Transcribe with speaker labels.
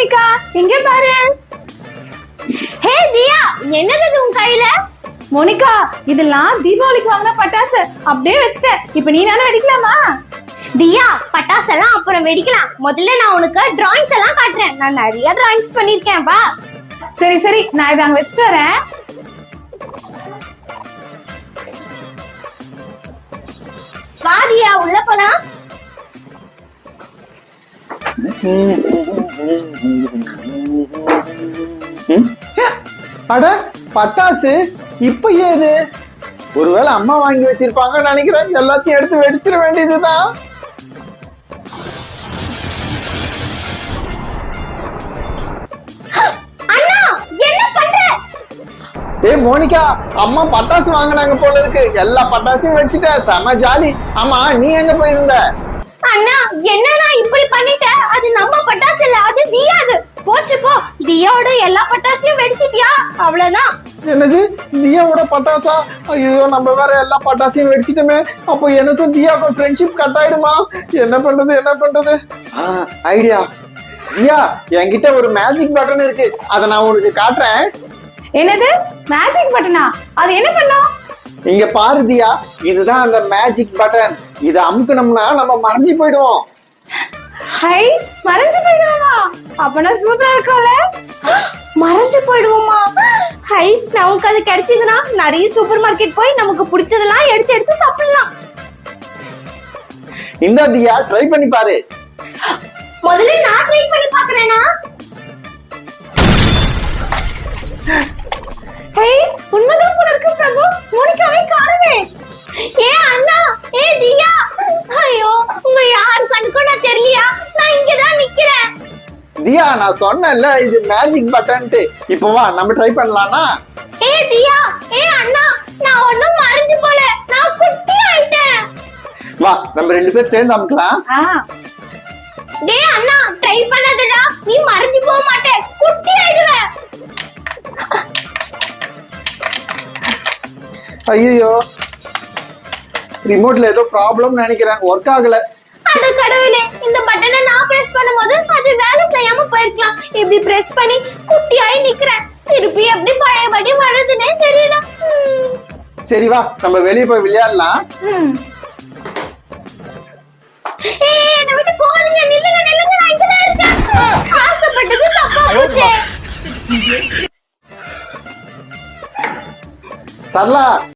Speaker 1: Monica, இங்க பாரு.
Speaker 2: ஹே தியா, என்னது உன் கையில?
Speaker 1: மோனிகா, இதெல்லாம் தீபாவளிக்கு வாங்கின பட்டாசு. அப்படியே வச்சுட்டேன். இப்ப நீ நானே வெடிக்கலாமா?
Speaker 2: தியா, பட்டாசெல்லாம் அப்புறம் வெடிக்கலாம். முதல்ல நான் உனக்கு டிராயிங்ஸ் எல்லாம் காட்டுறேன். நான் நிறைய டிராயிங்ஸ் பண்ணிருக்கேன். வா.
Speaker 1: சரி சரி, நான் இதை அங்க வச்சுட்டு வரேன்.
Speaker 2: வா தியா, உள்ள போலாம்.
Speaker 3: அட பட்டாசு இப்ப ஏது? ஒருவேளை அம்மா வாங்கி வச்சிருப்பாங்கன்னு நினைக்கிறேன். எல்லாத்தையும் எடுத்து வெடிச்சிட வேண்டியதுதான்.
Speaker 2: அண்ணா, என்ன பண்ற?
Speaker 3: ஏய் மோனிகா, அம்மா பட்டாசு வாங்கினாங்க போல இருக்கு. எல்லா பட்டாசையும் வச்சுட்ட. செம ஜாலி. ஆமா, நீ எங்க போயிருந்த?
Speaker 2: அண்ணா, என்னன்னா இப்படி பண்ணிட்ட? அது நம்ம பட்டாசு இல்ல, அது தியாது. போச்சு போ. தியாவோட எல்லா பட்டாசையும் வெடிச்சிட்டியா? அவ்வளவுதான்.
Speaker 3: என்னது, தியாவோட பட்டாசா? ஐயோ, நம்ம வேற எல்லா பட்டாசையும் வெடிச்சிட்டோமே. அப்போ எனக்கும் தியாவுக்கும் ஃப்ரெண்ட்ஷிப் கட் ஆயிடுமா? என்ன பண்றது? ஐடியா. தியா, என்கிட்ட ஒரு மேஜிக் பட்டன் இருக்கு. அதை நான் உனக்கு காட்டுறேன்.
Speaker 1: என்னது மேஜிக் பட்டனா? அது என்ன பண்ணும்?
Speaker 3: இங்க பாரு தியா, இதுதான் அந்த மேஜிக் பட்டன். இதை அமுக்கணும்னா நம்ம மறைஞ்சு போயிடுவோம்.
Speaker 1: ஹை, மறைஞ்சு போயிடுவோமா? அப்பனா சூப்பரா இருக்கும்ல.
Speaker 2: மறைஞ்சு போயிடுவோமா? ஹை, நமக்கு அது கிடைச்சதுன்னா நிறைய சூப்பர் மார்க்கெட் போய் நமக்கு பிடிச்சதெல்லாம் எடுத்து எடுத்து சாப்பிடலாம்.
Speaker 3: இந்த தியா, ட்ரை பண்ணி பாரு.
Speaker 2: முதல்ல நான் ட்ரை பண்ணி பாக்குறேனா?
Speaker 1: ஹை, உண்மைதான் போல இருக்கு பிரபு. மோனிகாவை காணுமே.
Speaker 2: ஏ அண்ணா, ஏ தியா, ஐயோ, உங்க யாரு கண்ணுக்கும் நான் தெரியலையா? நான் இங்கதான் நிக்கிறேன்.
Speaker 3: தியா, நான் சொன்னேன்ல இது மேஜிக் பட்டன்ட்டு. இப்போ வா, நம்ம ட்ரை பண்ணலாம்னா?
Speaker 2: ஏ தியா, ஏ அண்ணா, நான் ஒண்ணும் மறைஞ்சு போல. நான் குட்டி ஆயிட்டேன்.
Speaker 3: வா, நம்ம ரெண்டு பேரும் சேர்ந்து அமுக்கலாம்.
Speaker 2: டேய் அண்ணா, ட்ரை பண்ணாதடா. நீ மறைஞ்சு போக மாட்டே, குட்டி ஆயிடுவ.
Speaker 3: ஐயோ, ரிமோட்ல ஏதோ ப்ராப்ளம் நினைக்கிறேன். ஒர்க் ஆகல.
Speaker 2: அட கடவுளே, இந்த பட்டனை நான் பிரஸ் பண்ணும்போது அது வேலை செய்யாம போயிருக்கலாம். இப்படி பிரஸ் பண்ணி குட்டியாயி நிக்கிறேன். திருப்பி எப்படி பழையபடி வர்றதுன்னே தெரியல.
Speaker 3: சரி வா, நம்ம வெளியே போய் விளையாடலாம்.
Speaker 2: ஏய், என்ன விட்டு போகாதீங்க. நில்லுங்க, நான் இங்கதான் இருக்கேன். ஆசைப்பட்டது தப்பா போச்சே.
Speaker 3: சரளா,